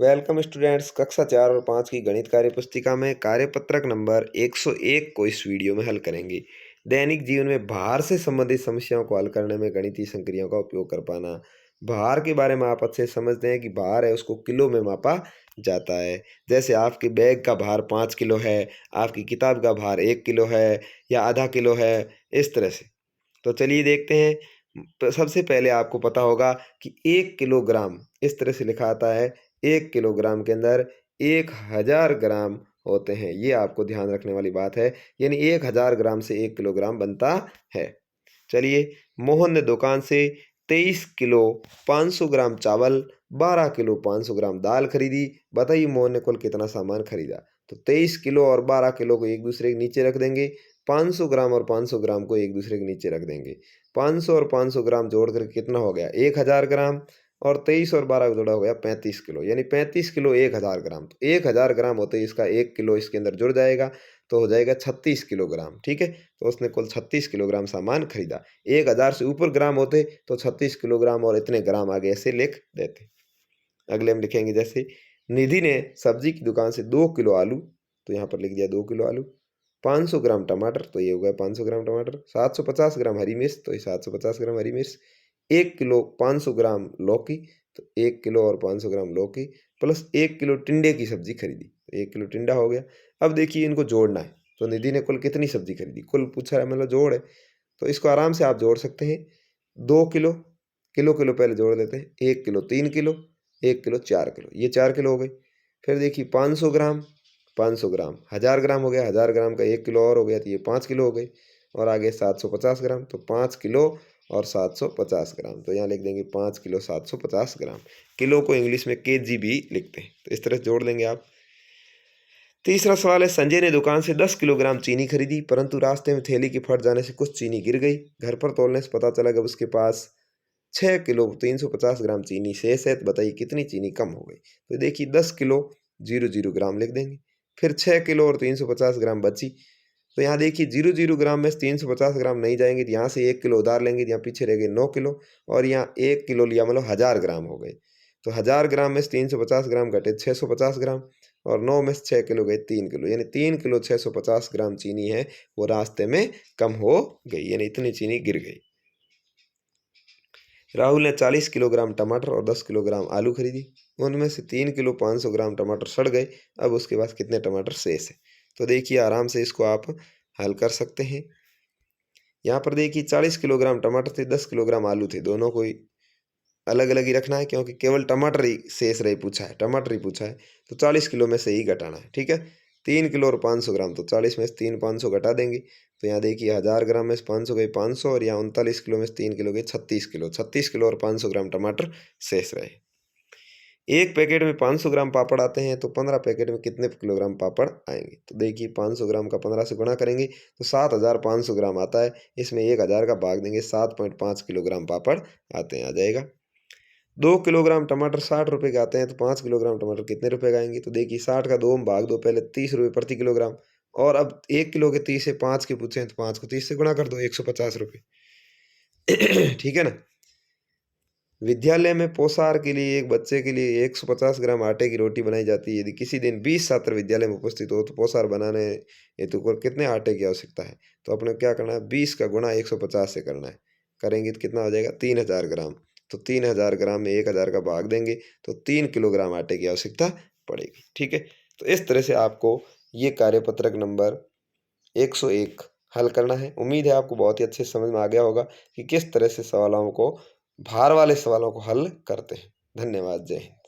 Welcome students, कक्षा 4 और 5 की गणित कार्य पुस्तिका में कार्यपत्रक नंबर 101 को इस वीडियो में हल करेंगे। दैनिक जीवन में भार से संबंधित समस्याओं को हल करने में गणितीय संक्रियाओं का उपयोग कर पाना। भार के बारे में आप अच्छे से समझते हैं कि भार है उसको किलो में मापा जाता है। जैसे आपके बैग का भार 5 किलो है, आपकी किताब का भार 1 किलो है या आधा किलो है, इस तरह से। तो चलिए देखते हैं। सबसे पहले आपको पता होगा कि 1 किलोग्राम इस तरह से लिखा आता है। 1 किलोग्राम के अंदर 1000 ग्राम होते हैं, ये आपको ध्यान रखने वाली बात है। यानी 1000 ग्राम से 1 किलोग्राम बनता है। चलिए, मोहन ने दुकान से 23 किलो 500 ग्राम चावल, 12 किलो 500 ग्राम दाल खरीदी। बताइए मोहन ने कुल कितना सामान खरीदा। तो 23 किलो और 12 किलो को एक दूसरे के नीचे रख देंगे, 500 ग्राम और 500 ग्राम को एक दूसरे के नीचे रख देंगे। 500 और 500 ग्राम जोड़ कर कितना हो गया 1000 ग्राम, और 23 और 12 जोड़ा हो गया 35 किलो, यानी 35 किलो 1000 ग्राम। तो 1000 ग्राम होते ही इसका 1 किलो इसके अंदर जुड़ जाएगा, तो हो जाएगा 36 किलोग्राम। ठीक है, तो उसने कुल 36 किलोग्राम सामान खरीदा। 1000 से ऊपर ग्राम होते तो 36 किलोग्राम और इतने ग्राम आगे ऐसे लिख देते। अगले हम लिखेंगे, जैसे निधि ने सब्जी की दुकान से 2 किलो आलू, तो यहाँ पर लिख दिया 2 किलो आलू, 500 ग्राम टमाटर, तो ये हो गया 500 ग्राम टमाटर, 750 ग्राम हरी मिर्च, तो ये 750 ग्राम हरी मिर्च, 1 किलो 500 ग्राम लौकी, तो 1 किलो और 500 ग्राम लौकी, प्लस 1 किलो टिंडे की सब्जी खरीदी, तो 1 किलो टिंडा हो गया। अब देखिए इनको जोड़ना है, तो निधि ने कुल कितनी सब्जी खरीदी, कुल पूछा है मतलब जोड़ है, तो इसको आराम से आप जोड़ सकते हैं। 2 किलो, किलो किलो पहले जोड़ देते हैं, 1 किलो 3 किलो, 1 किलो 4 किलो, ये 4 किलो हो गई। फिर देखिए 500 ग्राम, 500 ग्राम, 1000 ग्राम हो गया, 1000 ग्राम का 1 किलो और हो गया, तो ये 5 किलो हो गई। और आगे 750 ग्राम, तो 5 किलो और 750 ग्राम, तो यहाँ लिख देंगे 5 किलो 750 ग्राम। किलो को इंग्लिश में केजी भी लिखते हैं, तो इस तरह से जोड़ लेंगे आप। तीसरा सवाल है, संजय ने दुकान से 10 किलोग्राम चीनी खरीदी, परंतु रास्ते में थैली के फट जाने से कुछ चीनी गिर गई। घर पर तौलने से पता चला कि उसके पास 6 किलो 350 ग्राम चीनी शेष है। तो बताइए कितनी चीनी कम हो गई। तो देखिए 10 किलो 00 ग्राम लिख देंगे, फिर 6 किलो और 350 ग्राम बची। तो यहाँ देखिए 00 ग्राम में से 350 ग्राम नहीं जाएंगे, तो यहाँ से 1 किलो उधार लेंगे, तो यहाँ पीछे रह गए 9 किलो, और यहाँ 1 किलो लिया मतलब 1000 ग्राम हो गए। तो 1000 ग्राम में से 350 ग्राम घटे 650 ग्राम, और 9 में से 6 किलो गए 3 किलो, यानी 3 किलो 650 ग्राम चीनी है वो रास्ते में कम हो गई, यानी इतनी चीनी गिर गई। राहुल ने 40 किलोग्राम टमाटर और 10 किलोग्राम आलू खरीदी। उनमें से 3 किलो 500 ग्राम टमाटर सड़ गए। अब उसके पास कितने टमाटर शेष है। तो देखिए आराम से इसको आप हल कर सकते हैं। यहाँ पर देखिए 40 किलोग्राम टमाटर थे, 10 किलोग्राम आलू थे, दोनों को ही अलग अलग ही रखना है, क्योंकि केवल टमाटर ही शेष रही पूछा है, टमाटर ही पूछा है, तो 40 किलो में से ही घटाना है। ठीक है, 3 किलो और 500 ग्राम, तो 40 में से 3 500 घटा देंगे, तो यहाँ देखिए 1000 ग्राम में से 500 गए 500, और यहाँ 39 किलो में से 3 किलो गए 36 किलो, 36 किलो और 500 ग्राम टमाटर शेष रहे। एक पैकेट में 500 ग्राम पापड़ आते हैं, तो 15 पैकेट में कितने किलोग्राम पापड़ आएंगे। तो देखिए 500 ग्राम का 15 से गुणा करेंगे तो 7500 ग्राम आता है। इसमें 1000 का भाग देंगे, 7.5 किलोग्राम पापड़ आते हैं, आ जाएगा। 2 किलोग्राम टमाटर 60 रुपये के आते हैं, तो 5 किलोग्राम टमाटर कितने रुपए का आएंगे। तो देखिए 60 का 2 में भाग दो, पहले 30 रुपये प्रति किलोग्राम, और अब 1 किलो के 30 से 5 के पूछे हैं, तो 5 को 30 से गुणा कर दो, 150 रुपये। ठीक है ना। विद्यालय में पोषाहार के लिए एक बच्चे के लिए 150 ग्राम आटे की रोटी बनाई जाती है। यदि किसी दिन 20 छात्र विद्यालय में उपस्थित हो तो पोषाहार बनाने हेतु को कितने आटे की आवश्यकता है। तो अपने क्या करना है, 20 का गुणा 150 से करना है। करेंगे तो कितना हो जाएगा 3000 ग्राम। तो 3000 ग्राम में 1000 का भाग देंगे तो 3 किलोग्राम आटे की आवश्यकता पड़ेगी। ठीक है, तो इस तरह से आपको ये कार्यपत्रक नंबर 101 हल करना है। उम्मीद है आपको बहुत ही अच्छे से समझ में आ गया होगा कि किस तरह से सवालों को, भार वाले सवालों को हल करते हैं। धन्यवाद, जय हिंद।